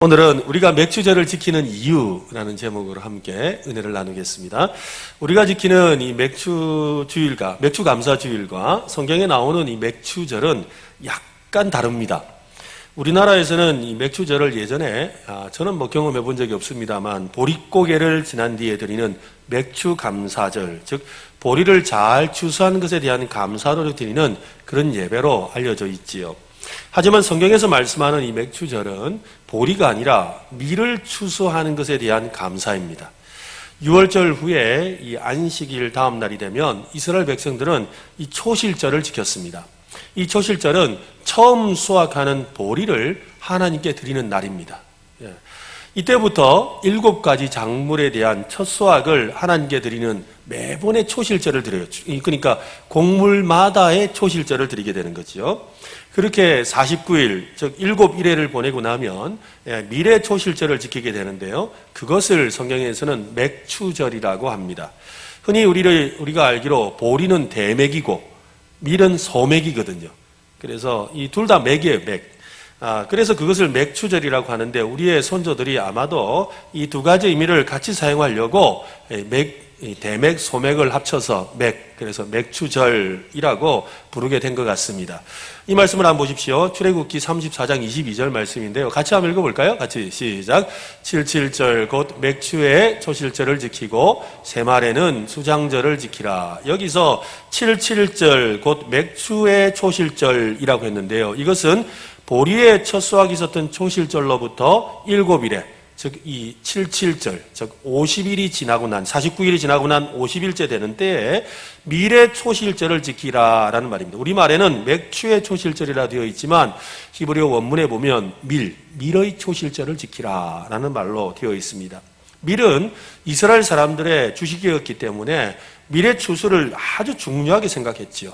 오늘은 우리가 맥주절을 지키는 이유라는 제목으로 함께 은혜를 나누겠습니다. 우리가 지키는 이 맥주주일과 맥주감사주일과 성경에 나오는 이 맥주절은 약간 다릅니다. 우리나라에서는 이 맥주절을 예전에 저는 경험해 본 적이 없습니다만 보릿고개를 지난 뒤에 드리는 맥주감사절, 즉 보리를 잘 추수한 것에 대한 감사를 드리는 그런 예배로 알려져 있지요. 하지만 성경에서 말씀하는 이 맥주절은 보리가 아니라 밀을 추수하는 것에 대한 감사입니다. 6월절 후에 이 안식일 다음 날이 되면 이스라엘 백성들은 이 초실절을 지켰습니다. 이 초실절은 처음 수확하는 보리를 하나님께 드리는 날입니다. 이때부터 7가지 작물에 대한 첫 수확을 하나님께 드리는 매번의 초실절을 드려요. 그러니까 곡물마다의 초실절을 드리게 되는 거죠. 그렇게 49일, 즉 7일회를 보내고 나면 밀의 초실절을 지키게 되는데요. 그것을 성경에서는 맥추절이라고 합니다. 흔히 우리가 알기로 보리는 대맥이고 밀은 소맥이거든요. 그래서 이 둘 다 맥이에요, 맥. 그래서 그것을 맥추절이라고 하는데 우리의 선조들이 아마도 이 두 가지 의미를 같이 사용하려고 대맥, 소맥을 합쳐서 그래서 맥추절이라고 부르게 된 것 같습니다. 이 말씀을 한번 보십시오. 출애굽기 34장 22절 말씀인데요. 같이 한번 읽어볼까요? 같이 시작. 77절 곧 맥추의 초실절을 지키고 새말에는 수장절을 지키라. 여기서 77절 곧 맥추의 초실절이라고 했는데요. 이것은 보리의 첫 수확이 있었던 초실절로부터 7일에 즉 이 77절, 즉 50일이 지나고 난 49일이 지나고 난 50일째 되는 때에 밀의 초실절을 지키라라는 말입니다. 우리말에는 맥추의 초실절이라 되어 있지만 히브리어 원문에 보면 밀의 초실절을 지키라라는 말로 되어 있습니다. 밀은 이스라엘 사람들의 주식이었기 때문에 밀의 추수를 아주 중요하게 생각했지요.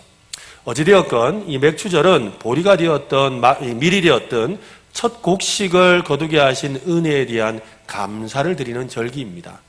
어찌되었건 이 맥추절은 보리가 되었던 밀이 되었던 첫 곡식을 거두게 하신 은혜에 대한 감사를 드리는 절기입니다.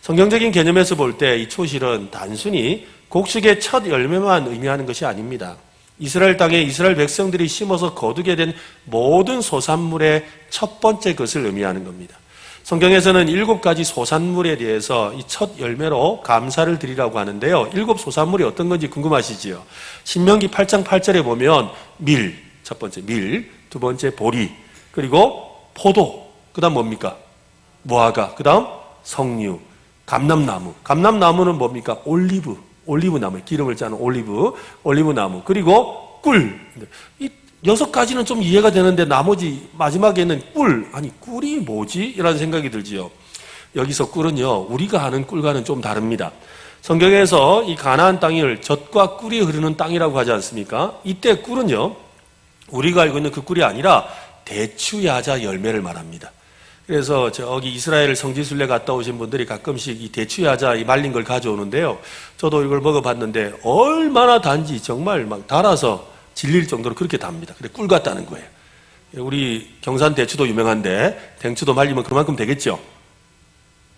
성경적인 개념에서 볼 때 이 초실은 단순히 곡식의 첫 열매만 의미하는 것이 아닙니다. 이스라엘 땅에 이스라엘 백성들이 심어서 거두게 된 모든 소산물의 첫 번째 것을 의미하는 겁니다. 성경에서는 7가지 소산물에 대해서 이 첫 열매로 감사를 드리라고 하는데요. 7 소산물이 어떤 건지 궁금하시지요? 신명기 8장 8절에 보면 첫 번째 밀, 두 번째 보리, 그리고 포도, 그 다음 뭡니까? 무화과, 그 다음 석류, 감람나무. 감람나무는 뭡니까? 올리브나무, 기름을 짜는 올리브나무, 그리고 꿀. 이 6가지는 좀 이해가 되는데 나머지 마지막에는 꿀이 뭐지? 이라는 생각이 들지요. 여기서 꿀은요, 우리가 아는 꿀과는 좀 다릅니다. 성경에서 이 가나안 땅을 젖과 꿀이 흐르는 땅이라고 하지 않습니까? 이때 꿀은요, 우리가 알고 있는 그 꿀이 아니라 대추야자 열매를 말합니다. 그래서 저기 이스라엘 성지순례 갔다 오신 분들이 가끔씩 이 대추야자 말린 걸 가져오는데요. 저도 이걸 먹어봤는데 얼마나 단지 정말 막 달아서 질릴 정도로 그렇게 답니다. 그래 꿀 같다는 거예요. 우리 경산 대추도 유명한데 대추도 말리면 그만큼 되겠죠?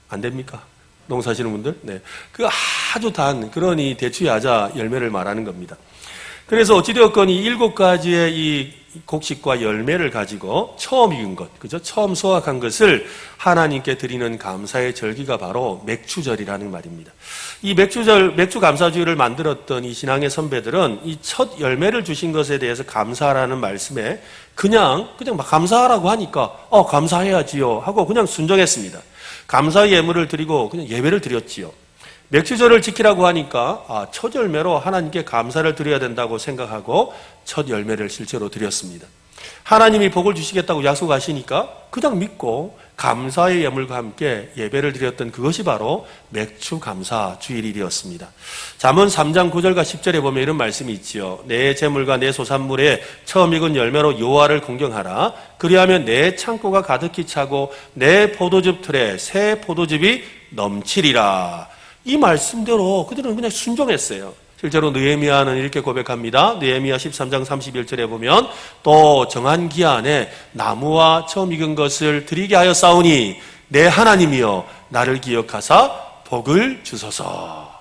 안 됩니까? 농사하시는 분들? 네. 그 아주 단 그런 이 대추야자 열매를 말하는 겁니다. 그래서 어찌되었건 이 7가지의 이 곡식과 열매를 가지고 처음 익은 것, 그죠? 처음 수확한 것을 하나님께 드리는 감사의 절기가 바로 맥추절이라는 말입니다. 이 맥주 감사주의를 만들었던 이 신앙의 선배들은 이 첫 열매를 주신 것에 대해서 감사하라는 말씀에 그냥 막 감사하라고 하니까 감사해야지요 하고 그냥 순종했습니다. 감사의 예물을 드리고 그냥 예배를 드렸지요. 맥추절을 지키라고 하니까 첫 열매로 하나님께 감사를 드려야 된다고 생각하고 첫 열매를 실제로 드렸습니다. 하나님이 복을 주시겠다고 약속하시니까 그냥 믿고 감사의 예물과 함께 예배를 드렸던 그것이 바로 맥추감사 주일이었습니다. 잠언 3장 9절과 10절에 보면 이런 말씀이 있지요. 내 재물과 내 소산물에 처음 익은 열매로 여호와를 공경하라. 그리하면 내 창고가 가득히 차고 내 포도즙 틀에 새 포도즙이 넘치리라. 이 말씀대로 그들은 그냥 순종했어요. 실제로 느헤미야는 이렇게 고백합니다. 느헤미야 13장 31절에 보면 또 정한 기한에 나무와 처음 익은 것을 드리게 하여 싸우니 내 하나님이여 나를 기억하사 복을 주소서.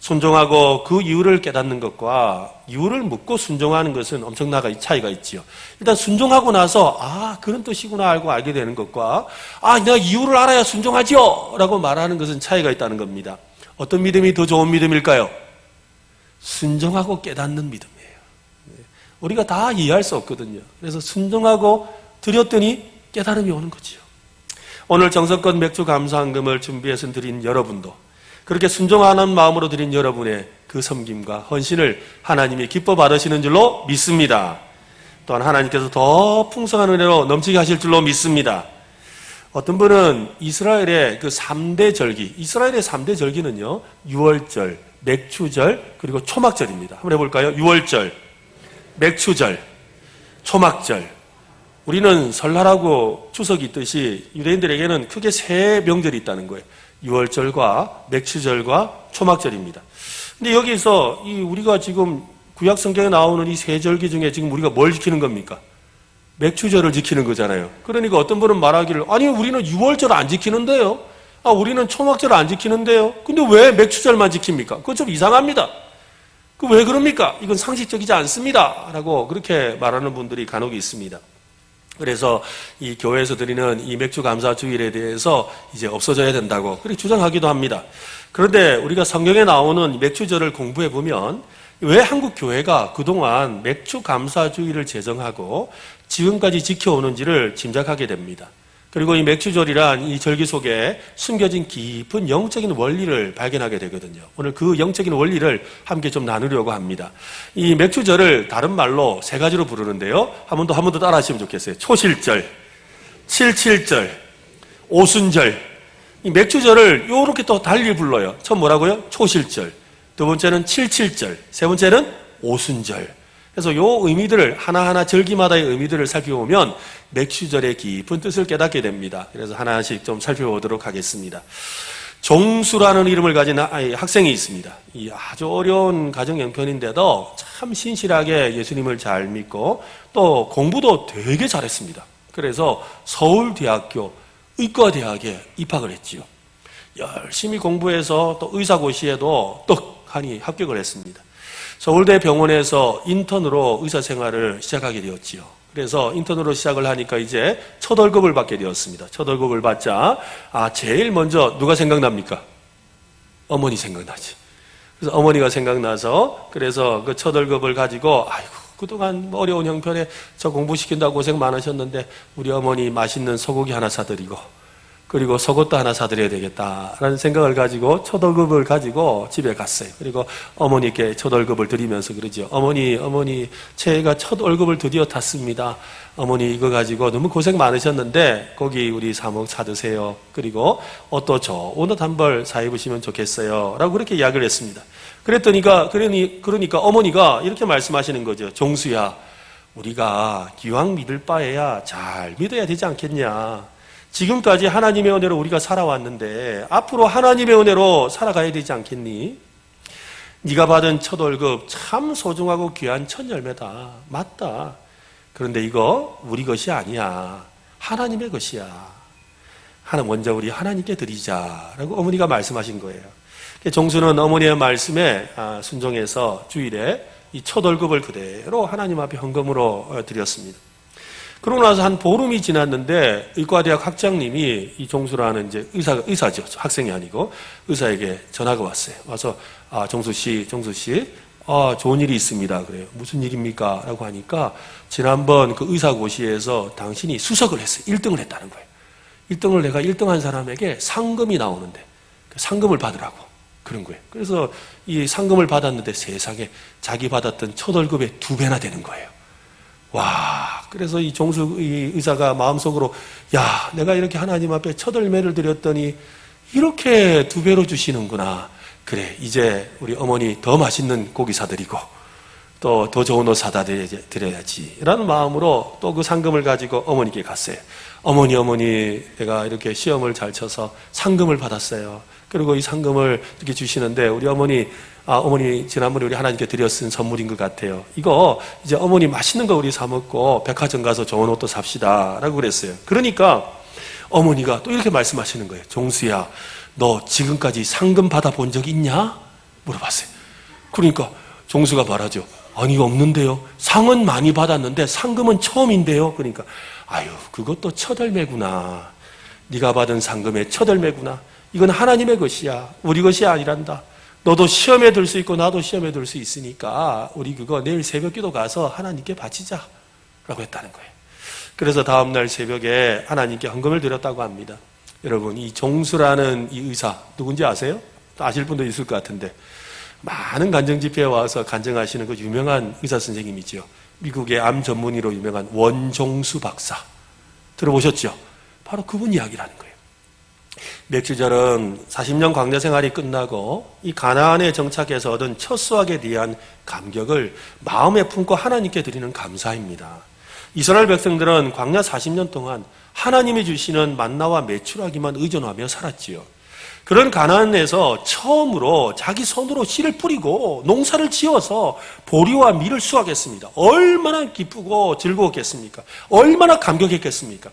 순종하고 그 이유를 깨닫는 것과 이유를 묻고 순종하는 것은 엄청나게 차이가 있지요. 일단 순종하고 나서 그런 뜻이구나 알게 되는 것과 내가 이유를 알아야 순종하지요 라고 말하는 것은 차이가 있다는 겁니다. 어떤 믿음이 더 좋은 믿음일까요? 순종하고 깨닫는 믿음이에요. 우리가 다 이해할 수 없거든요. 그래서 순종하고 드렸더니 깨달음이 오는 거지요. 오늘 정성껏 맥주 감사한금을 준비해서 드린 여러분도 그렇게 순종하는 마음으로 드린 여러분의 그 섬김과 헌신을 하나님이 기뻐 받으시는 줄로 믿습니다. 또한 하나님께서 더 풍성한 은혜로 넘치게 하실 줄로 믿습니다. 어떤 분은 이스라엘의 그 3대 절기, 이스라엘의 3대 절기는요, 유월절, 맥추절, 그리고 초막절입니다. 한번 해볼까요? 유월절, 맥추절, 초막절. 우리는 설날하고 추석이 있듯이 유대인들에게는 크게 세 명절이 있다는 거예요. 유월절과 맥추절과 초막절입니다. 근데 여기서 우리가 지금 구약 성경에 나오는 이 세 절기 중에 지금 우리가 뭘 지키는 겁니까? 맥추절을 지키는 거잖아요. 그러니까 어떤 분은 말하기를 아니 우리는 유월절 안 지키는데요. 우리는 초막절 안 지키는데요. 근데 왜 맥추절만 지킵니까? 그건 좀 이상합니다. 그 왜 그럽니까? 이건 상식적이지 않습니다. 라고 그렇게 말하는 분들이 간혹 있습니다. 그래서 이 교회에서 드리는 이 맥주 감사 주일에 대해서 이제 없어져야 된다고 그렇게 주장하기도 합니다. 그런데 우리가 성경에 나오는 맥주절을 공부해 보면 왜 한국 교회가 그동안 맥주 감사 주일을 제정하고 지금까지 지켜오는지를 짐작하게 됩니다. 그리고 이 맥주절이란 이 절기 속에 숨겨진 깊은 영적인 원리를 발견하게 되거든요. 오늘 그 영적인 원리를 함께 좀 나누려고 합니다. 이 맥주절을 다른 말로 세 가지로 부르는데요. 한 번 더 따라 하시면 좋겠어요. 초실절, 칠칠절, 오순절. 이 맥주절을 요렇게 또 달리 불러요. 처음 뭐라고요? 초실절. 두 번째는 칠칠절. 세 번째는 오순절. 그래서 요 의미들을 하나하나 절기마다의 의미들을 살펴보면 맥주절의 깊은 뜻을 깨닫게 됩니다. 그래서 하나씩 좀 살펴보도록 하겠습니다. 종수라는 이름을 가진 학생이 있습니다. 이 아주 어려운 가정 형편인데도 참 신실하게 예수님을 잘 믿고 또 공부도 되게 잘했습니다. 그래서 서울대학교 의과대학에 입학을 했지요. 열심히 공부해서 또 의사고시에도 떡하니 합격을 했습니다. 서울대 병원에서 인턴으로 의사 생활을 시작하게 되었지요. 그래서 인턴으로 시작을 하니까 이제 첫 월급을 받게 되었습니다. 첫 월급을 받자 제일 먼저 누가 생각납니까? 어머니 생각나지. 그래서 어머니가 생각나서 그래서 그 첫 월급을 가지고 그동안 어려운 형편에 저 공부시킨다고 고생 많으셨는데 우리 어머니 맛있는 소고기 하나 사드리고 그리고 속옷도 하나 사드려야 되겠다라는 생각을 가지고 첫 월급을 가지고 집에 갔어요. 그리고 어머니께 첫 월급을 드리면서 그러죠. 어머니, 제가 첫 월급을 드디어 탔습니다. 어머니 이거 가지고 너무 고생 많으셨는데 고기 우리 사먹 사드세요. 그리고 옷도 좋은 옷 한 벌 사 입으시면 좋겠어요. 라고 그렇게 이야기를 했습니다. 그러니까 어머니가 이렇게 말씀하시는 거죠. 종수야, 우리가 기왕 믿을 바에야 잘 믿어야 되지 않겠냐. 지금까지 하나님의 은혜로 우리가 살아왔는데 앞으로 하나님의 은혜로 살아가야 되지 않겠니? 네가 받은 첫 월급 참 소중하고 귀한 첫 열매다. 맞다. 그런데 이거 우리 것이 아니야. 하나님의 것이야. 먼저 우리 하나님께 드리자라고 어머니가 말씀하신 거예요. 종수는 어머니의 말씀에 순종해서 주일에 이 첫 월급을 그대로 하나님 앞에 헌금으로 드렸습니다. 그러고 나서 한 보름이 지났는데 의과대학 학장님이 이 종수라는 이제 의사죠. 학생이 아니고 의사에게 전화가 왔어요. 와서 종수 씨, 좋은 일이 있습니다. 그래요. 무슨 일입니까? 라고 하니까 지난번 그 의사고시에서 당신이 수석을 했어요. 1등을 했다는 거예요. 1등을 내가 1등한 사람에게 상금이 나오는데 그 상금을 받으라고 그런 거예요. 그래서 이 상금을 받았는데 세상에 자기 받았던 첫 월급의 2배나 되는 거예요. 와, 그래서 이 종수 이 의사가 마음속으로 내가 이렇게 하나님 앞에 첫 열매를 드렸더니 이렇게 2배로 주시는구나. 그래, 이제 우리 어머니 더 맛있는 고기 사드리고 또 더 좋은 옷 사다 드려야지 라는 마음으로 또 그 상금을 가지고 어머니께 갔어요. 어머니 내가 이렇게 시험을 잘 쳐서 상금을 받았어요. 그리고 이 상금을 이렇게 주시는데 우리 어머니 지난번에 우리 하나님께 드렸은 선물인 것 같아요. 이거 이제 어머니 맛있는 거 우리 사 먹고 백화점 가서 좋은 옷도 삽시다 라고 그랬어요. 그러니까 어머니가 또 이렇게 말씀하시는 거예요. 종수야, 너 지금까지 상금 받아본 적 있냐? 물어봤어요. 그러니까 종수가 말하죠. 아니, 없는데요. 상은 많이 받았는데 상금은 처음인데요. 그러니까 아유, 그것도 첫 열매구나. 네가 받은 상금의 첫 열매구나. 이건 하나님의 것이야. 우리 것이 아니란다. 너도 시험에 들 수 있고 나도 시험에 들 수 있으니까 우리 그거 내일 새벽기도 가서 하나님께 바치자 라고 했다는 거예요. 그래서 다음날 새벽에 하나님께 헌금을 드렸다고 합니다. 여러분, 이 종수라는 이 의사 누군지 아세요? 아실 분도 있을 것 같은데 많은 간증집회에 와서 간증하시는 그 유명한 의사 선생님이지요. 미국의 암 전문의로 유명한 원종수 박사 들어보셨죠? 바로 그분 이야기라는 거예요. 맥주절은 40년 광야 생활이 끝나고 이 가나안에 정착해서 얻은 첫 수확에 대한 감격을 마음에 품고 하나님께 드리는 감사입니다. 이스라엘 백성들은 광야 40년 동안 하나님이 주시는 만나와 메추라기만 의존하며 살았지요. 그런 가나안에서 처음으로 자기 손으로 씨를 뿌리고 농사를 지어서 보리와 밀을 수확했습니다. 얼마나 기쁘고 즐거웠겠습니까? 얼마나 감격했겠습니까?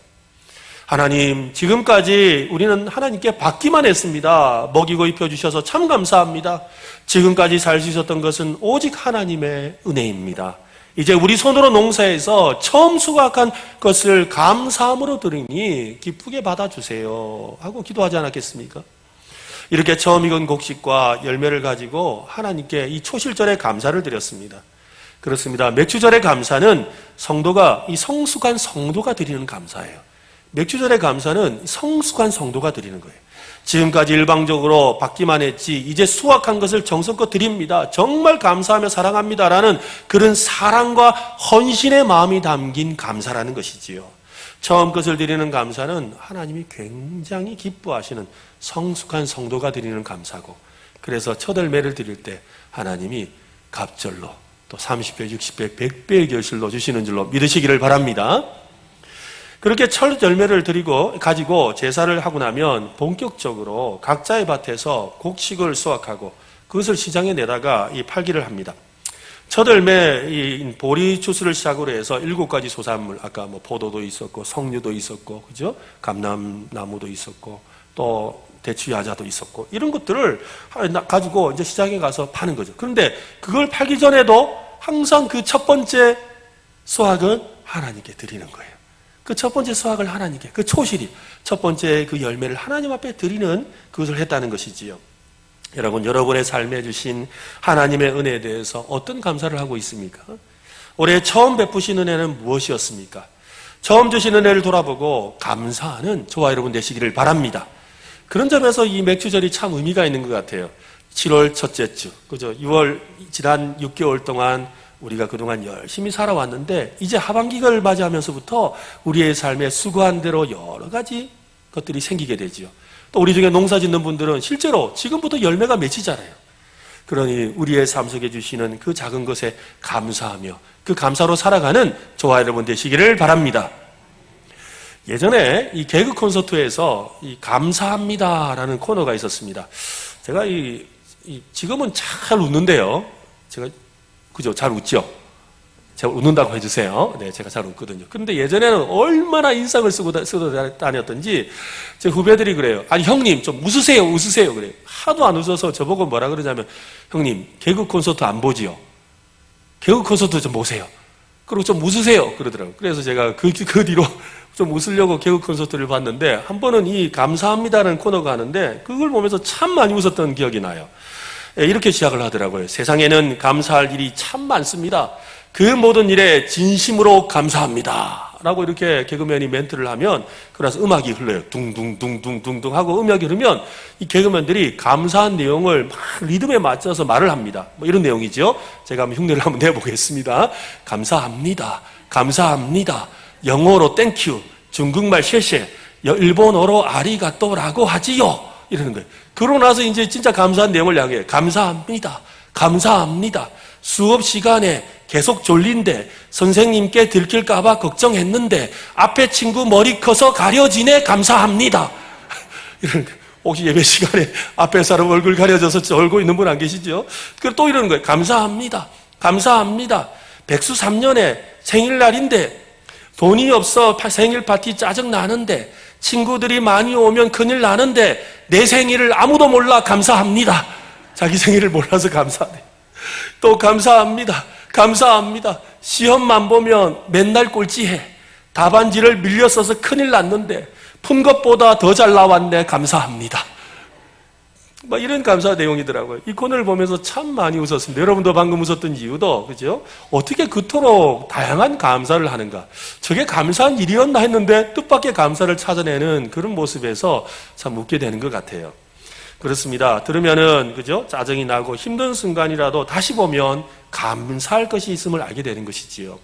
하나님, 지금까지 우리는 하나님께 받기만 했습니다. 먹이고 입혀주셔서 참 감사합니다. 지금까지 살 수 있었던 것은 오직 하나님의 은혜입니다. 이제 우리 손으로 농사해서 처음 수확한 것을 감사함으로 드리니 기쁘게 받아주세요 하고 기도하지 않았겠습니까? 이렇게 처음 익은 곡식과 열매를 가지고 하나님께 이 초실절에 감사를 드렸습니다. 그렇습니다. 맥주절의 감사는 성도가, 이 성숙한 성도가 드리는 감사예요. 맥주절의 감사는 성숙한 성도가 드리는 거예요. 지금까지 일방적으로 받기만 했지 이제 수확한 것을 정성껏 드립니다. 정말 감사하며 사랑합니다라는 그런 사랑과 헌신의 마음이 담긴 감사라는 것이지요. 처음 것을 드리는 감사는 하나님이 굉장히 기뻐하시는 성숙한 성도가 드리는 감사고, 그래서 첫 열매를 드릴 때 하나님이 갑절로 또 30배, 60배, 100배의 결실로 주시는 줄로 믿으시기를 바랍니다. 그렇게 첫 열매를 가지고 제사를 하고 나면 본격적으로 각자의 밭에서 곡식을 수확하고 그것을 시장에 내다가 팔기를 합니다. 첫 열매 이 보리 추수를 시작으로 해서 7가지 소산물, 아까 포도도 있었고 석류도 있었고, 그죠? 감람나무도 있었고 또 대추 야자도 있었고, 이런 것들을 가지고 이제 시장에 가서 파는 거죠. 그런데 그걸 팔기 전에도 항상 그 첫 번째 수확은 하나님께 드리는 거예요. 그 첫 번째 수확을 하나님께, 그 초실이 첫 번째 그 열매를 하나님 앞에 드리는 그것을 했다는 것이지요. 여러분, 여러분의 삶에 주신 하나님의 은혜에 대해서 어떤 감사를 하고 있습니까? 올해 처음 베푸신 은혜는 무엇이었습니까? 처음 주신 은혜를 돌아보고 감사하는 저와 여러분 되시기를 바랍니다. 그런 점에서 이 맥주절이 참 의미가 있는 것 같아요. 7월 첫째 주, 그죠? 6월 지난 6개월 동안 우리가 그동안 열심히 살아왔는데 이제 하반기를 맞이하면서부터 우리의 삶에 수고한 대로 여러 가지 것들이 생기게 되지요. 또 우리 중에 농사 짓는 분들은 실제로 지금부터 열매가 맺히잖아요. 그러니 우리의 삶 속에 주시는 그 작은 것에 감사하며 그 감사로 살아가는 저와 여러분 되시기를 바랍니다. 예전에 이 개그 콘서트에서 이 감사합니다라는 코너가 있었습니다. 제가 지금은 잘 웃는데요. 그죠? 잘 웃죠? 제가 웃는다고 해주세요. 네, 제가 잘 웃거든요. 그런데 예전에는 얼마나 인상을 쓰고 다녔던지 제 후배들이 그래요. 아니, 형님, 좀 웃으세요. 그래요. 하도 안 웃어서 저보고 뭐라 그러냐면, 형님, 개그 콘서트 안 보지요? 개그 콘서트 좀 보세요. 그리고 좀 웃으세요. 그러더라고요. 그래서 제가 그 뒤로 좀 웃으려고 개그 콘서트를 봤는데, 한 번은 이 감사합니다라는 코너가 하는데, 그걸 보면서 참 많이 웃었던 기억이 나요. 이렇게 시작을 하더라고요. 세상에는 감사할 일이 참 많습니다. 그 모든 일에 진심으로 감사합니다 라고 이렇게 개그맨이 멘트를 하면, 그래서 음악이 흘러요. 둥둥둥둥둥둥 하고 음악이 흐르면 이 개그맨들이 감사한 내용을 막 리듬에 맞춰서 말을 합니다. 이런 내용이죠. 제가 한번 흉내를 한번 내보겠습니다. 감사합니다. 영어로 땡큐, 중국말 셰셰, 일본어로 아리가또라고 하지요. 이러는 거예요. 그러고 나서 이제 진짜 감사한 내용을 이야기해요. 감사합니다. 수업 시간에 계속 졸린데 선생님께 들킬까봐 걱정했는데 앞에 친구 머리 커서 가려지네. 감사합니다. 이러는 거예요. 혹시 예배 시간에 앞에 사람 얼굴 가려져서 졸고 있는 분 안 계시죠? 그리고 또 이러는 거예요. 감사합니다. 백수 3년에 생일날인데 돈이 없어 생일 파티 짜증나는데 친구들이 많이 오면 큰일 나는데 내 생일을 아무도 몰라. 감사합니다. 자기 생일을 몰라서 감사하네. 또 감사합니다. 감사합니다. 시험만 보면 맨날 꼴찌해. 답안지를 밀려 써서 큰일 났는데 푼 것보다 더 잘 나왔네. 감사합니다. 막 이런 감사 내용이더라고요. 이 코너를 보면서 참 많이 웃었습니다. 여러분도 방금 웃었던 이유도, 그죠? 어떻게 그토록 다양한 감사를 하는가? 저게 감사한 일이었나 했는데 뜻밖의 감사를 찾아내는 그런 모습에서 참 웃게 되는 것 같아요. 그렇습니다. 들으면은, 그죠? 짜증이 나고 힘든 순간이라도 다시 보면 감사할 것이 있음을 알게 되는 것이지요.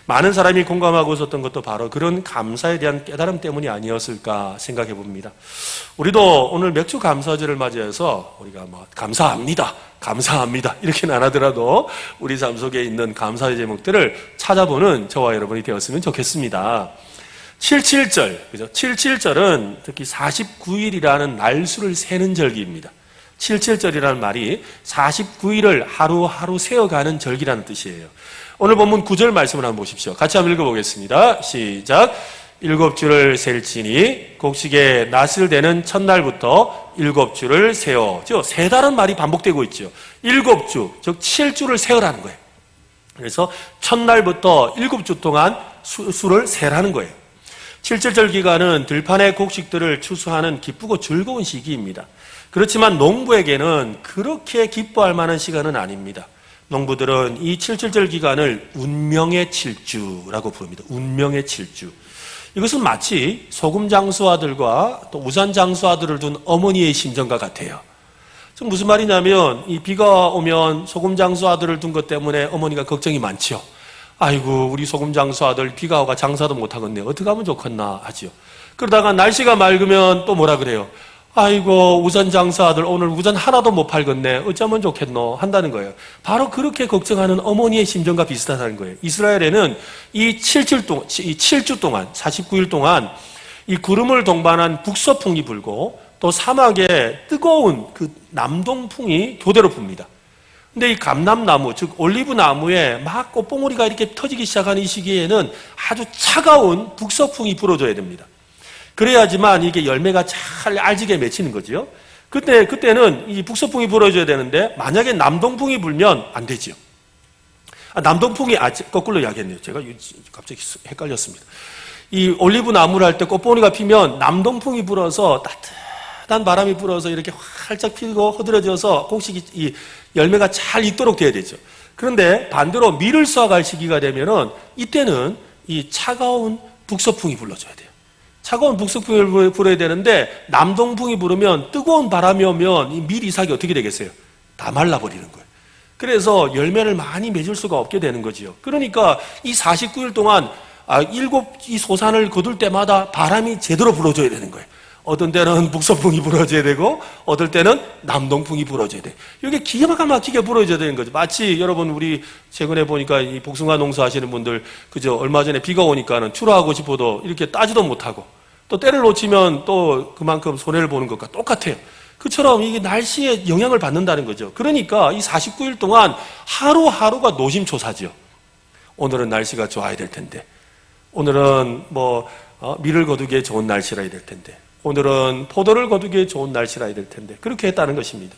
많은 사람이 공감하고 있었던 것도 바로 그런 감사에 대한 깨달음 때문이 아니었을까 생각해 봅니다. 우리도 오늘 맥주 감사절을 맞이해서 우리가 감사합니다, 감사합니다 이렇게는 안 하더라도 우리 삶 속에 있는 감사의 제목들을 찾아보는 저와 여러분이 되었으면 좋겠습니다. 77절, 그죠? 77절은 특히 49일이라는 날수를 세는 절기입니다. 77절이라는 말이 49일을 하루하루 세어가는 절기라는 뜻이에요. 오늘 본문 9절 말씀을 한번 보십시오. 같이 한번 읽어보겠습니다. 시작. 7주를 셀지니 곡식의 낫을 되는 첫날부터 7주를 세어. 세 달은 말이 반복되고 있죠. 7주, 즉 7주를 세어라는 거예요. 그래서 첫날부터 7주 동안 수를 세라는 거예요. 77절 기간은 들판의 곡식들을 추수하는 기쁘고 즐거운 시기입니다. 그렇지만 농부에게는 그렇게 기뻐할 만한 시간은 아닙니다. 농부들은 이 77절 기간을 운명의 7주라고 부릅니다. 운명의 7주. 이것은 마치 소금 장수아들과 또 우산 장수아들을 둔 어머니의 심정과 같아요. 무슨 말이냐면 이 비가 오면 소금 장수아들을 둔 것 때문에 어머니가 걱정이 많죠. 아이고 우리 소금 장수아들 비가 오가 장사도 못하겠네. 어떻게 하면 좋겠나 하지요. 그러다가 날씨가 맑으면 또 뭐라 그래요. 아이고 우산 장사들 오늘 우산 하나도 못 팔겠네. 어쩌면 좋겠노 한다는 거예요. 바로 그렇게 걱정하는 어머니의 심정과 비슷하다는 거예요. 이스라엘에는 이 7주 동안 49일 동안 이 구름을 동반한 북서풍이 불고 또 사막에 뜨거운 그 남동풍이 교대로 붑니다. 근데 이 감람나무 즉 올리브 나무에 막 꽃봉오리가 이렇게 터지기 시작하는 이 시기에는 아주 차가운 북서풍이 불어줘야 됩니다. 그래야지만 이게 열매가 잘 알지게 맺히는 거죠. 그때는 이 북서풍이 불어줘야 되는데 만약에 남동풍이 불면 안 되죠. 남동풍이 거꾸로 이야기했네요. 제가 갑자기 헷갈렸습니다. 이 올리브 나무를 할 때 꽃봉오리가 피면 남동풍이 불어서 따뜻한 바람이 불어서 이렇게 활짝 피고 허드러져서 곡식이 이 열매가 잘 익도록 돼야 되죠. 그런데 반대로 밀을 수확할 시기가 되면은 이때는 이 차가운 북서풍이 불러줘야 돼요. 차가운 북서풍이 불어야 되는데 남동풍이 불으면 뜨거운 바람이 오면 이 밀 이삭이 어떻게 되겠어요? 다 말라버리는 거예요. 그래서 열매를 많이 맺을 수가 없게 되는 거지요. 그러니까 이 49일 동안 이 소산을 거둘 때마다 바람이 제대로 불어줘야 되는 거예요. 어떤 때는 북서풍이 불어줘야 되고 어떨 때는 남동풍이 불어줘야 돼. 이게 기가 막히게 불어줘야 되는 거죠. 마치 여러분 우리 최근에 보니까 이 복숭아 농사하시는 분들 그죠? 얼마 전에 비가 오니까는 출하하고 싶어도 이렇게 따지도 못하고 또 때를 놓치면 또 그만큼 손해를 보는 것과 똑같아요. 그처럼 이게 날씨에 영향을 받는다는 거죠. 그러니까 이 49일 동안 하루하루가 노심초사죠. 오늘은 날씨가 좋아야 될 텐데 오늘은 밀을 거두기에 좋은 날씨라 해야 될 텐데 오늘은 포도를 거두기에 좋은 날씨라 해야 될 텐데 그렇게 했다는 것입니다.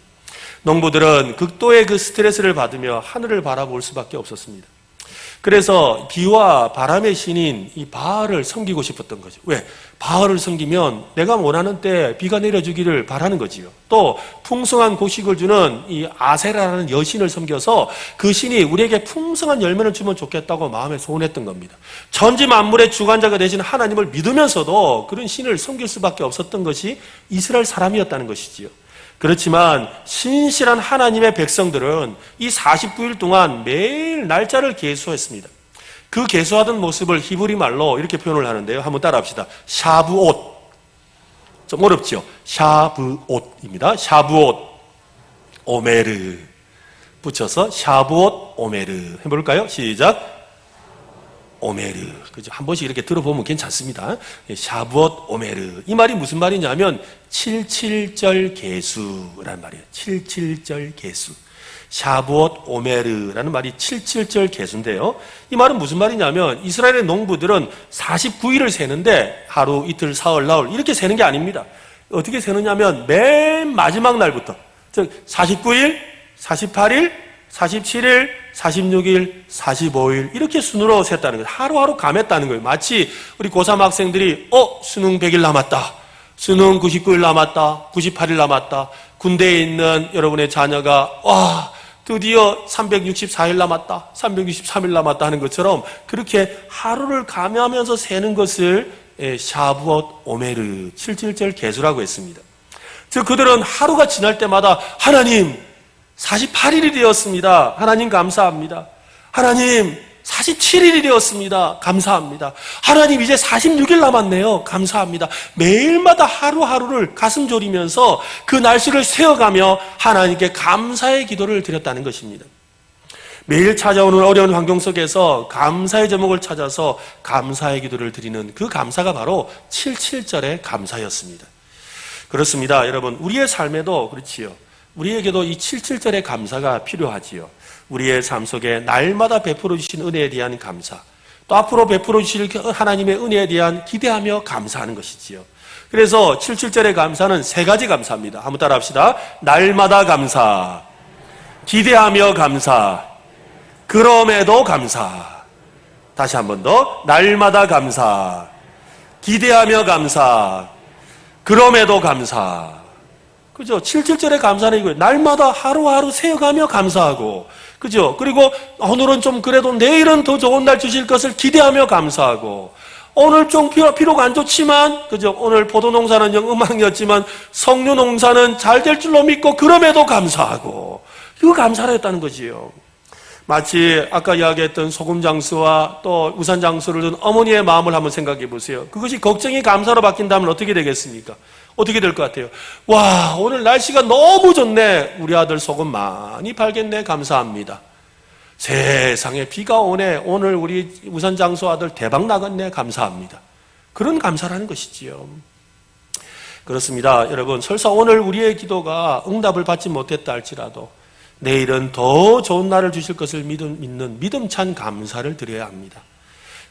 농부들은 극도의 그 스트레스를 받으며 하늘을 바라볼 수밖에 없었습니다. 그래서 비와 바람의 신인 이 바알을 섬기고 싶었던 거죠. 왜? 바알을 섬기면 내가 원하는 때 비가 내려주기를 바라는 거지요. 또 풍성한 곡식을 주는 이 아세라라는 여신을 섬겨서 그 신이 우리에게 풍성한 열매를 주면 좋겠다고 마음에 소원했던 겁니다. 천지 만물의 주관자가 되신 하나님을 믿으면서도 그런 신을 섬길 수밖에 없었던 것이 이스라엘 사람이었다는 것이지요. 그렇지만 신실한 하나님의 백성들은 이 49일 동안 매일 날짜를 계수했습니다. 그 계수하던 모습을 히브리 말로 이렇게 표현을 하는데요. 한번 따라합시다. 샤브옷. 좀 어렵죠? 샤브옷입니다. 샤브옷 오메르 붙여서 샤브옷 오메르 해볼까요? 시작. 오메르. 그죠? 한 번씩 이렇게 들어보면 괜찮습니다. 샤브옷 오메르. 이 말이 무슨 말이냐면 77절 계수라는 말이에요. 77절 계수. 샤브옷 오메르라는 말이 77절 계수인데요. 이 말은 무슨 말이냐면 이스라엘의 농부들은 49일을 세는데 하루, 이틀, 사흘, 나흘 이렇게 세는 게 아닙니다. 어떻게 세느냐면 맨 마지막 날부터 즉 49일, 48일, 47일, 46일, 45일 이렇게 순으로 셌다는 거예요. 하루하루 감했다는 거예요. 마치 우리 고3 학생들이 수능 100일 남았다. 수능 99일 남았다. 98일 남았다. 군대에 있는 여러분의 자녀가 드디어 364일 남았다. 363일 남았다 하는 것처럼 그렇게 하루를 감하면서 세는 것을 샤부엇 오메르 77절 계수라고 했습니다. 즉 그들은 하루가 지날 때마다 하나님 48일이 되었습니다. 하나님 감사합니다. 하나님 47일이 되었습니다. 감사합니다. 하나님 이제 46일 남았네요. 감사합니다. 매일마다 하루하루를 가슴 졸이면서 그 날씨를 세어가며 하나님께 감사의 기도를 드렸다는 것입니다. 매일 찾아오는 어려운 환경 속에서 감사의 제목을 찾아서 감사의 기도를 드리는 그 감사가 바로 77절의 감사였습니다. 그렇습니다. 여러분, 우리의 삶에도 그렇지요. 우리에게도 이 77절의 감사가 필요하지요. 우리의 삶 속에 날마다 베풀어 주신 은혜에 대한 감사, 또 앞으로 베풀어 주실 하나님의 은혜에 대한 기대하며 감사하는 것이지요. 그래서 77절의 감사는 세 가지 감사입니다. 한번 따라 합시다. 날마다 감사, 기대하며 감사, 그럼에도 감사. 다시 한 번 더. 날마다 감사, 기대하며 감사, 그럼에도 감사. 그죠? 77절의 감사는 이거예요. 날마다 하루하루 세어가며 감사하고, 그죠? 그리고 오늘은 좀 그래도 내일은 더 좋은 날 주실 것을 기대하며 감사하고, 오늘 좀 비록 안 좋지만, 그죠? 오늘 포도 농사는 영 엉망이었지만 석류 농사는 잘 될 줄로 믿고 그럼에도 감사하고, 이거 감사를 했다는 거지요. 마치 아까 이야기했던 소금 장수와 또 우산 장수를 둔 어머니의 마음을 한번 생각해 보세요. 그것이 걱정이 감사로 바뀐다면 어떻게 되겠습니까? 어떻게 될 것 같아요? 와, 오늘 날씨가 너무 좋네. 우리 아들 소금 많이 팔겠네. 감사합니다. 세상에 비가 오네. 오늘 우리 우산 장수 아들 대박 나겠네. 감사합니다. 그런 감사라는 것이지요. 그렇습니다. 여러분, 설사 오늘 우리의 기도가 응답을 받지 못했다 할지라도 내일은 더 좋은 날을 주실 것을 믿는 믿음찬 감사를 드려야 합니다.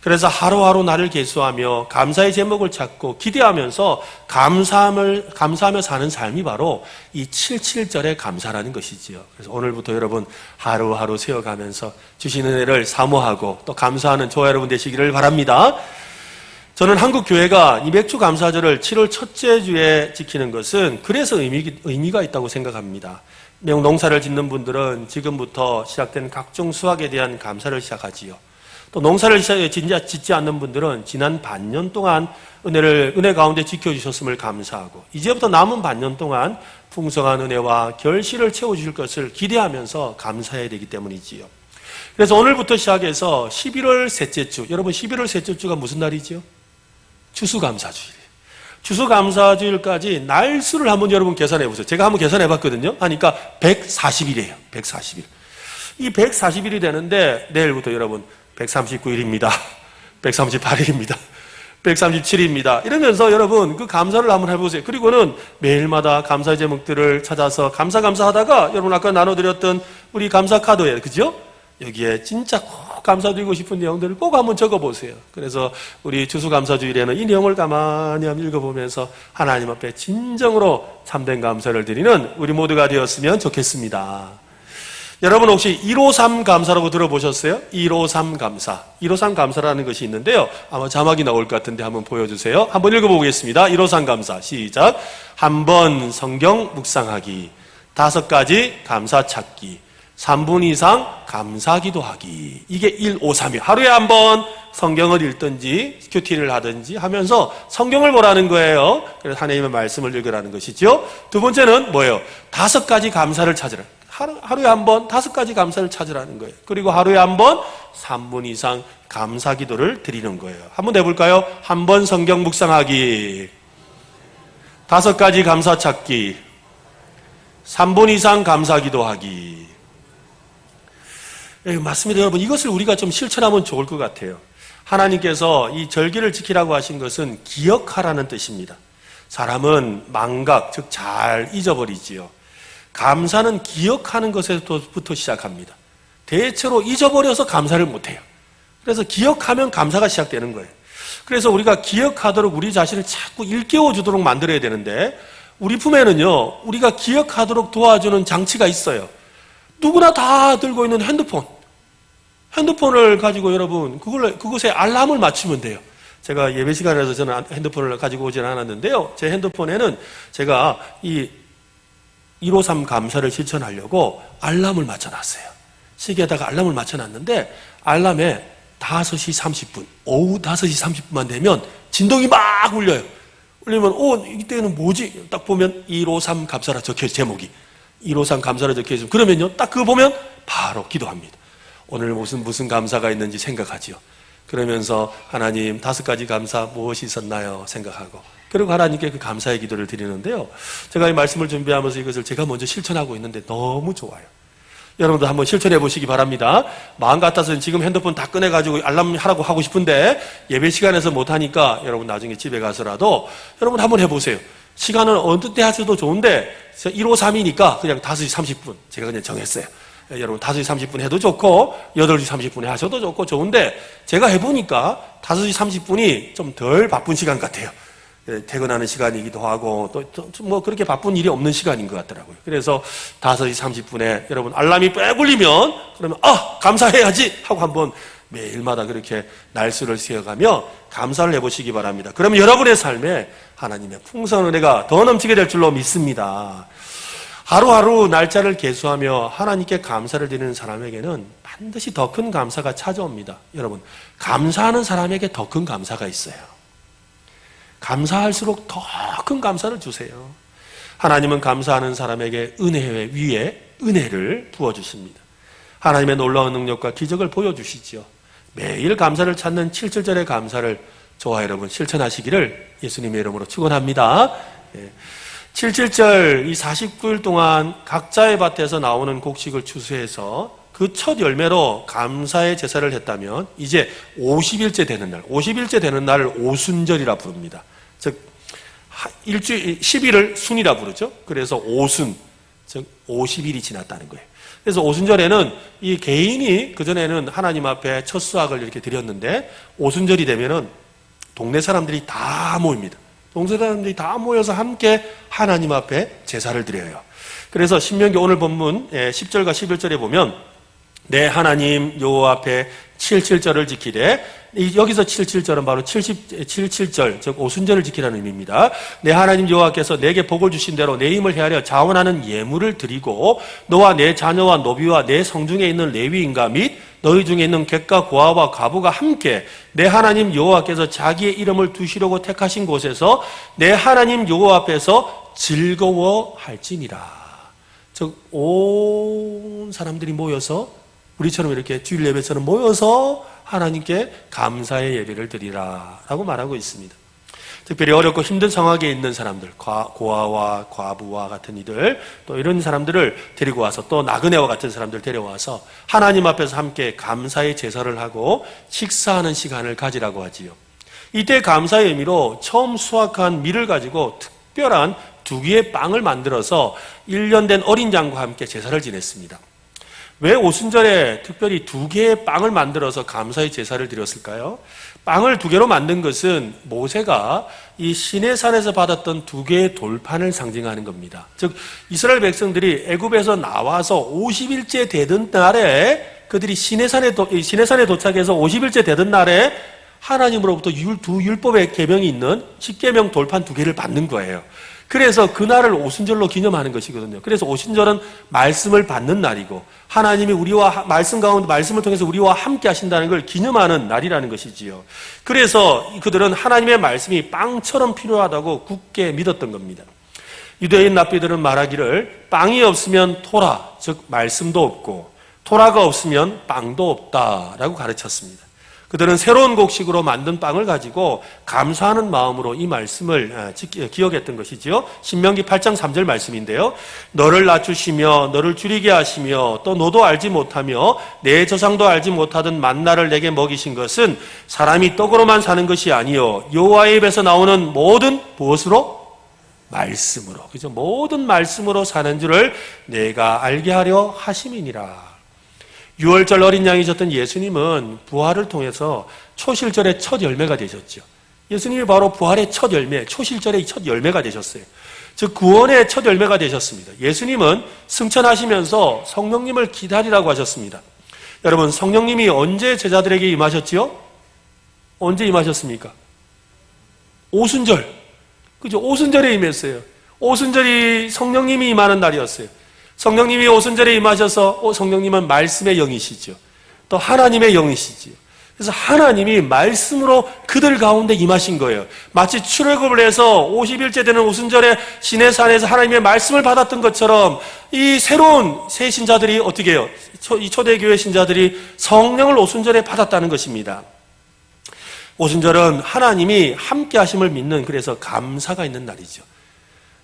그래서 하루하루 나를 계수하며 감사의 제목을 찾고 기대하면서 감사하며 사는 삶이 바로 이 77절의 감사라는 것이지요. 그래서 오늘부터 여러분 하루하루 세워가면서 주신 은혜를 사모하고 또 감사하는 저와 여러분 되시기를 바랍니다. 저는 한국 교회가 이 맥주 감사절을 7월 첫째 주에 지키는 것은 그래서 의미가 있다고 생각합니다. 농사를 짓는 분들은 지금부터 시작된 각종 수확에 대한 감사를 시작하지요. 또 농사를 짓지 않는 분들은 지난 반년 동안 은혜 가운데 지켜주셨음을 감사하고 이제부터 남은 반년 동안 풍성한 은혜와 결실을 채워주실 것을 기대하면서 감사해야 되기 때문이지요. 그래서 오늘부터 시작해서 11월 셋째 주, 여러분 11월 셋째 주가 무슨 날이지요? 추수감사주일이에요. 추수감사주일까지 날수를 한번 여러분 계산해 보세요. 제가 한번 계산해 봤거든요. 하니까 140일이에요. 140일. 이 140일이 되는데 내일부터 여러분 139일입니다. 138일입니다. 137일입니다. 이러면서 여러분 그 감사를 한번 해보세요. 그리고는 매일마다 감사의 제목들을 찾아서 감사하다가 여러분 아까 나눠드렸던 우리 감사 카드에 그죠? 여기에 진짜 꼭 감사드리고 싶은 내용들을 꼭 한번 적어보세요. 그래서 우리 추수감사주일에는 이 내용을 가만히 한번 읽어보면서 하나님 앞에 진정으로 참된 감사를 드리는 우리 모두가 되었으면 좋겠습니다. 여러분 혹시 153 감사라고 들어보셨어요? 153 감사. 153 감사라는 것이 있는데요. 아마 자막이 나올 것 같은데 한번 보여주세요. 한번 읽어보겠습니다. 153 감사. 시작. 한 번 성경 묵상하기. 5가지 감사 찾기. 3분 이상 감사 기도하기. 이게 153이에요. 하루에 한 번 성경을 읽든지 큐티를 하든지 하면서 성경을 보라는 거예요. 그래서 하나님의 말씀을 읽으라는 것이죠. 두 번째는 뭐예요? 5가지 감사를 찾으라. 하루에 한 번 5가지 감사를 찾으라는 거예요. 그리고 하루에 한 번 3분 이상 감사 기도를 드리는 거예요. 한번 해볼까요? 한 번 성경 묵상하기. 5가지 감사 찾기. 3분 이상 감사 기도하기. 예, 맞습니다. 여러분 이것을 우리가 좀 실천하면 좋을 것 같아요. 하나님께서 이 절기를 지키라고 하신 것은 기억하라는 뜻입니다. 사람은 망각, 즉 잘 잊어버리지요. 감사는 기억하는 것에서부터 시작합니다. 대체로 잊어버려서 감사를 못해요. 그래서 기억하면 감사가 시작되는 거예요. 그래서 우리가 기억하도록 우리 자신을 자꾸 일깨워주도록 만들어야 되는데 우리 품에는요, 우리가 기억하도록 도와주는 장치가 있어요. 누구나 다 들고 있는 핸드폰을 가지고 여러분, 그곳에 알람을 맞추면 돼요. 제가 예배 시간에서 저는 핸드폰을 가지고 오지는 않았는데요. 제 핸드폰에는 제가 이 153 감사를 실천하려고 알람을 맞춰놨어요. 시계에다가 알람을 맞춰놨는데 알람에 5시 30분, 오후 5시 30분만 되면 진동이 막 울려요. 울리면 이때는 뭐지? 딱 보면 153 감사라 적혀있어요. 제목이 153 감사라 적혀있어요. 그러면요, 딱 그거 보면 바로 기도합니다. 오늘 무슨 감사가 있는지 생각하지요. 그러면서 하나님 5가지 감사 무엇이 있었나요? 생각하고, 그리고 하나님께 그 감사의 기도를 드리는데요. 제가 이 말씀을 준비하면서 이것을 제가 먼저 실천하고 있는데 너무 좋아요. 여러분도 한번 실천해 보시기 바랍니다. 마음 같아서는 지금 핸드폰 다 꺼내가지고 알람 하라고 하고 싶은데 예배 시간에서 못하니까 여러분 나중에 집에 가서라도 여러분 한번 해보세요. 시간은 어느 때 하셔도 좋은데 153이니까 그냥 5시 30분 제가 그냥 정했어요. 여러분 5시 30분 해도 좋고 8시 30분에 하셔도 좋고 좋은데, 제가 해보니까 5시 30분이 좀 덜 바쁜 시간 같아요. 퇴근하는 시간이기도 하고 또 그렇게 바쁜 일이 없는 시간인 것 같더라고요. 그래서 5시 30분에 여러분 알람이 빽 울리면 그러면 감사해야지 하고 한번 매일마다 그렇게 날수를 세어가며 감사를 해보시기 바랍니다. 그러면 여러분의 삶에 하나님의 풍성한 은혜가 더 넘치게 될 줄로 믿습니다. 하루하루 날짜를 계수하며 하나님께 감사를 드리는 사람에게는 반드시 더 큰 감사가 찾아옵니다. 여러분, 감사하는 사람에게 더 큰 감사가 있어요. 감사할수록 더 큰 감사를 주세요. 하나님은 감사하는 사람에게 은혜 위에 은혜를 부어주십니다. 하나님의 놀라운 능력과 기적을 보여주시지요. 매일 감사를 찾는 7절의 감사를 저와 여러분 실천하시기를 예수님의 이름으로 축원합니다. 7절 이 49일 동안 각자의 밭에서 나오는 곡식을 추수해서 그 첫 열매로 감사의 제사를 했다면 이제 50일째 되는 날, 50일째 되는 날을 오순절이라 부릅니다. 즉 10일을 순이라 부르죠. 그래서 오순, 즉 50일이 지났다는 거예요. 그래서 오순절에는 이 개인이 그전에는 하나님 앞에 첫 수확을 이렇게 드렸는데, 오순절이 되면은 동네 사람들이 다 모입니다. 동네 사람들이 다 모여서 함께 하나님 앞에 제사를 드려요. 그래서 신명기 오늘 본문 10절과 11절에 보면 내 하나님 여호와 앞에 77절을 지키되, 여기서 77절은 바로 77절, 즉 오순절을 지키라는 의미입니다. 내 하나님 여호와께서 내게 복을 주신 대로 내 힘을 헤아려 자원하는 예물을 드리고 너와 내 자녀와 노비와 내 성중에 있는 레위인과 및 너희 중에 있는 객과 고아와 과부가 함께 내 하나님 여호와께서 자기의 이름을 두시려고 택하신 곳에서 내 하나님 여호와 앞에서 즐거워할지니라. 즉 온 사람들이 모여서, 우리처럼 이렇게 주일 예배처럼 모여서 하나님께 감사의 예배를 드리라 라고 말하고 있습니다. 특별히 어렵고 힘든 상황에 있는 사람들, 고아와 과부와 같은 이들, 또 이런 사람들을 데리고 와서, 또 나그네와 같은 사람들 데려와서 하나님 앞에서 함께 감사의 제사를 하고 식사하는 시간을 가지라고 하지요. 이때 감사의 의미로 처음 수확한 밀을 가지고 특별한 2개의 빵을 만들어서 1년 된 어린 양과 함께 제사를 지냈습니다. 왜 오순절에 특별히 2개의 빵을 만들어서 감사의 제사를 드렸을까요? 빵을 2개로 만든 것은 모세가 이 시내산에서 받았던 2개의 돌판을 상징하는 겁니다. 즉 이스라엘 백성들이 애굽에서 나와서 50일째 되던 날에, 그들이 시내산에 도착해서 50일째 되던 날에 하나님으로부터 두 율법의 계명이 있는 10계명 돌판 2개를 받는 거예요. 그래서 그날을 오순절로 기념하는 것이거든요. 그래서 오순절은 말씀을 받는 날이고, 하나님이 우리와 말씀 가운데 말씀을 통해서 우리와 함께 하신다는 걸 기념하는 날이라는 것이지요. 그래서 그들은 하나님의 말씀이 빵처럼 필요하다고 굳게 믿었던 겁니다. 유대인 랍비들은 말하기를 빵이 없으면 토라, 즉 말씀도 없고 토라가 없으면 빵도 없다라고 가르쳤습니다. 그들은 새로운 곡식으로 만든 빵을 가지고 감사하는 마음으로 이 말씀을 기억했던 것이지요. 신명기 8장 3절 말씀인데요. 너를 낮추시며 너를 줄이게 하시며 또 너도 알지 못하며 내 조상도 알지 못하던 만나를 내게 먹이신 것은 사람이 떡으로만 사는 것이 아니요 여호와의 입에서 나오는 모든 무엇으로? 말씀으로. 그죠? 모든 말씀으로 사는 줄을 내가 알게 하려 하심이니라. 6월절 어린 양이 졌던 예수님은 부활을 통해서 초실절의 첫 열매가 되셨죠. 예수님이 바로 부활의 첫 열매, 초실절의 첫 열매가 되셨어요. 즉 구원의 첫 열매가 되셨습니다. 예수님은 승천하시면서 성령님을 기다리라고 하셨습니다. 여러분, 성령님이 언제 제자들에게 임하셨지요? 언제 임하셨습니까? 오순절. 그죠? 오순절에 임했어요. 오순절이 성령님이 임하는 날이었어요. 성령님이 오순절에 임하셔서 성령님은 말씀의 영이시죠. 또 하나님의 영이시지요. 그래서 하나님이 말씀으로 그들 가운데 임하신 거예요. 마치 출애굽을 해서 50일째 되는 오순절에 시내산에서 하나님의 말씀을 받았던 것처럼 이 새로운 새 신자들이 어떻게 해요? 이 초대교회 신자들이 성령을 오순절에 받았다는 것입니다. 오순절은 하나님이 함께 하심을 믿는, 그래서 감사가 있는 날이죠.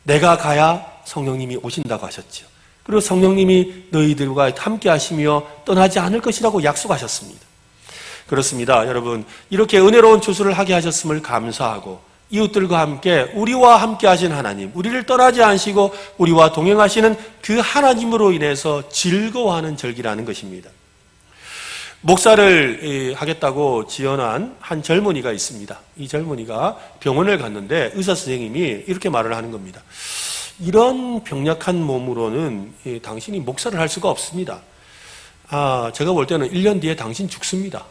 내가 가야 성령님이 오신다고 하셨죠. 그리고 성령님이 너희들과 함께 하시며 떠나지 않을 것이라고 약속하셨습니다. 그렇습니다. 여러분, 이렇게 은혜로운 추수를 하게 하셨음을 감사하고 이웃들과 함께 우리와 함께 하신 하나님, 우리를 떠나지 않으시고 우리와 동행하시는 그 하나님으로 인해서 즐거워하는 절기라는 것입니다. 목사를 하겠다고 지원한 한 젊은이가 있습니다. 이 젊은이가 병원을 갔는데 의사 선생님이 이렇게 말을 하는 겁니다. 이런 병약한 몸으로는 당신이 목사를 할 수가 없습니다. 제가 볼 때는 1년 뒤에 당신 죽습니다.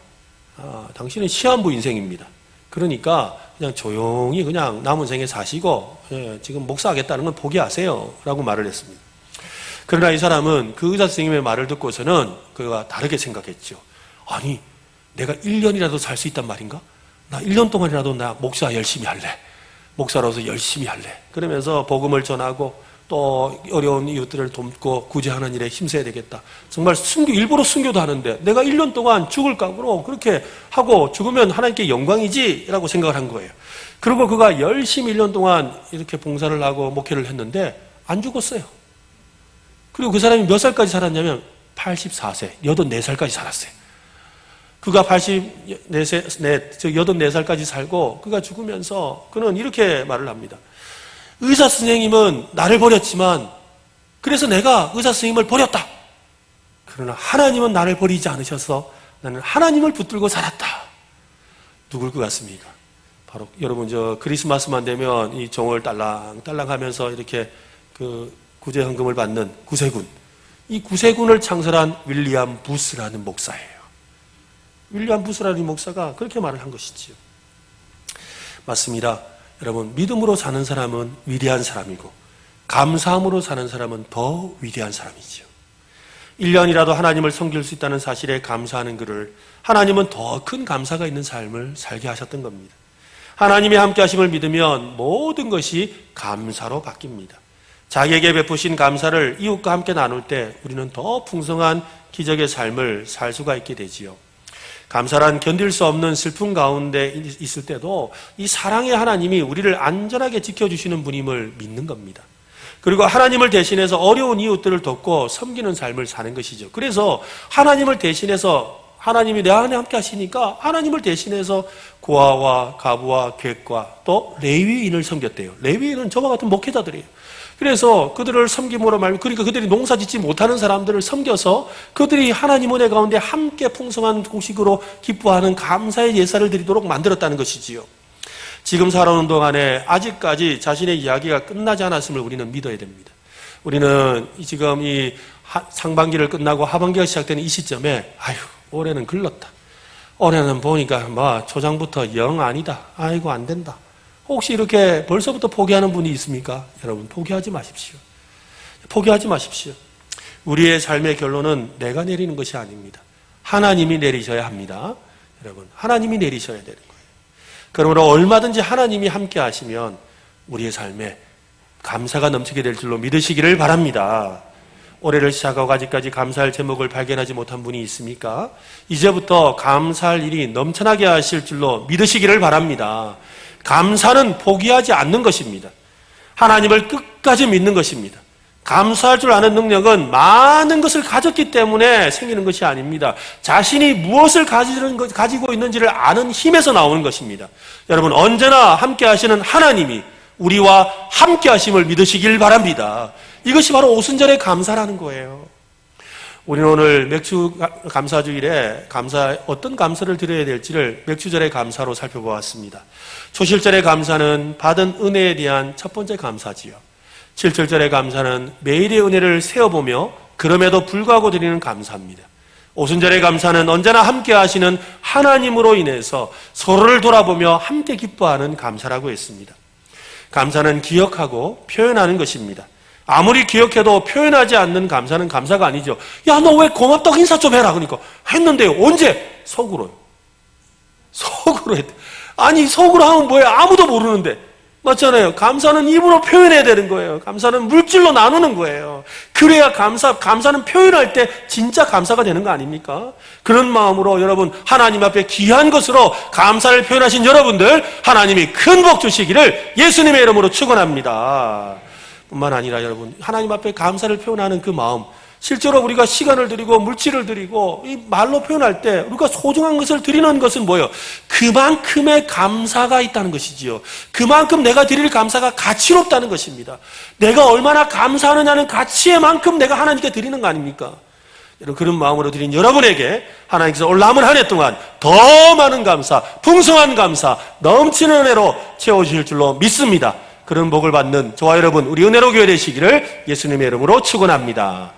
당신은 시한부 인생입니다. 그러니까 그냥 조용히 그냥 남은 생에 사시고 지금 목사하겠다는 건 포기하세요 라고 말을 했습니다. 그러나 이 사람은 그 의사 선생님의 말을 듣고서는 그가 다르게 생각했죠. 아니, 내가 1년이라도 살 수 있단 말인가? 나 1년 동안이라도 나 목사 열심히 할래. 목사로서 열심히 할래. 그러면서 복음을 전하고 또 어려운 이웃들을 돕고 구제하는 일에 힘써야 되겠다. 정말 일부러 순교도 하는데 내가 1년 동안 죽을 각오로 그렇게 하고 죽으면 하나님께 영광이지 라고 생각을 한 거예요. 그리고 그가 열심히 1년 동안 이렇게 봉사를 하고 목회를 했는데 안 죽었어요. 그리고 그 사람이 몇 살까지 살았냐면 84세, 84살까지 살았어요. 그가 84살까지 살고 그가 죽으면서 그는 이렇게 말을 합니다. 의사 선생님은 나를 버렸지만 그래서 내가 의사 선생님을 버렸다. 그러나 하나님은 나를 버리지 않으셔서 나는 하나님을 붙들고 살았다. 누굴 것 같습니까? 바로 여러분 크리스마스만 되면 이 종을 딸랑딸랑 하면서 이렇게 그 구제헌금을 받는 구세군. 이 구세군을 창설한 윌리엄 부스라는 목사예요. 윌리엄 부스라는 목사가 그렇게 말을 한 것이지요. 맞습니다. 여러분, 믿음으로 사는 사람은 위대한 사람이고 감사함으로 사는 사람은 더 위대한 사람이지요. 1년이라도 하나님을 섬길 수 있다는 사실에 감사하는 그를 하나님은 더 큰 감사가 있는 삶을 살게 하셨던 겁니다. 하나님이 함께 하심을 믿으면 모든 것이 감사로 바뀝니다. 자기에게 베푸신 감사를 이웃과 함께 나눌 때 우리는 더 풍성한 기적의 삶을 살 수가 있게 되지요. 감사란 견딜 수 없는 슬픔 가운데 있을 때도 이 사랑의 하나님이 우리를 안전하게 지켜주시는 분임을 믿는 겁니다. 그리고 하나님을 대신해서 어려운 이웃들을 돕고 섬기는 삶을 사는 것이죠. 그래서 하나님을 대신해서 하나님이 내 안에 함께 하시니까 하나님을 대신해서 고아와 가부와 객과 또 레위인을 섬겼대요. 레위인은 저와 같은 목회자들이에요. 그래서 그들을 섬김으로 말미암아 그러니까 그들이 농사 짓지 못하는 사람들을 섬겨서 그들이 하나님 은혜 가운데 함께 풍성한 곡식으로 기뻐하는 감사의 예사를 드리도록 만들었다는 것이지요. 지금 살아오는 동안에 아직까지 자신의 이야기가 끝나지 않았음을 우리는 믿어야 됩니다. 우리는 지금 이 상반기를 끝나고 하반기가 시작되는 이 시점에 올해는 글렀다. 올해는 보니까 초장부터 영 아니다. 아이고 안 된다. 혹시 이렇게 벌써부터 포기하는 분이 있습니까? 여러분, 포기하지 마십시오. 포기하지 마십시오. 우리의 삶의 결론은 내가 내리는 것이 아닙니다. 하나님이 내리셔야 합니다. 여러분, 하나님이 내리셔야 되는 거예요. 그러므로 얼마든지 하나님이 함께 하시면 우리의 삶에 감사가 넘치게 될 줄로 믿으시기를 바랍니다. 올해를 시작하고 아직까지 감사할 제목을 발견하지 못한 분이 있습니까? 이제부터 감사할 일이 넘쳐나게 하실 줄로 믿으시기를 바랍니다. 감사는 포기하지 않는 것입니다. 하나님을 끝까지 믿는 것입니다. 감사할 줄 아는 능력은 많은 것을 가졌기 때문에 생기는 것이 아닙니다. 자신이 무엇을 가지고 있는지를 아는 힘에서 나오는 것입니다. 여러분, 언제나 함께 하시는 하나님이 우리와 함께 하심을 믿으시길 바랍니다. 이것이 바로 오순절의 감사라는 거예요. 우리는 오늘 맥주 감사주일에 어떤 감사를 드려야 될지를 맥주절의 감사로 살펴보았습니다. 초실절의 감사는 받은 은혜에 대한 첫 번째 감사지요. 칠칠절의 감사는 매일의 은혜를 세어보며 그럼에도 불구하고 드리는 감사입니다. 오순절의 감사는 언제나 함께 하시는 하나님으로 인해서 서로를 돌아보며 함께 기뻐하는 감사라고 했습니다. 감사는 기억하고 표현하는 것입니다. 아무리 기억해도 표현하지 않는 감사는 감사가 아니죠. 야, 너 왜 고맙다고 인사 좀 해라. 그러니까 했는데요. 언제? 속으로요. 속으로 했대. 아니, 속으로 하면 뭐예요? 아무도 모르는데. 맞잖아요. 감사는 입으로 표현해야 되는 거예요. 감사는 물질로 나누는 거예요. 그래야 감사는 표현할 때 진짜 감사가 되는 거 아닙니까? 그런 마음으로 여러분, 하나님 앞에 귀한 것으로 감사를 표현하신 여러분들, 하나님이 큰 복 주시기를 예수님의 이름으로 축원합니다. 뿐만 아니라 여러분, 하나님 앞에 감사를 표현하는 그 마음, 실제로 우리가 시간을 드리고 물질을 드리고 이 말로 표현할 때 우리가 소중한 것을 드리는 것은 뭐예요? 그만큼의 감사가 있다는 것이지요. 그만큼 내가 드릴 감사가 가치롭다는 것입니다. 내가 얼마나 감사하느냐는 가치의 만큼 내가 하나님께 드리는 거 아닙니까? 여러분, 그런 마음으로 드린 여러분에게 하나님께서 올 남은 한 해 동안 더 많은 감사, 풍성한 감사, 넘치는 은혜로 채워주실 줄로 믿습니다. 그런 복을 받는 저와 여러분, 우리 은혜로 교회 되시기를 예수님의 이름으로 축원합니다.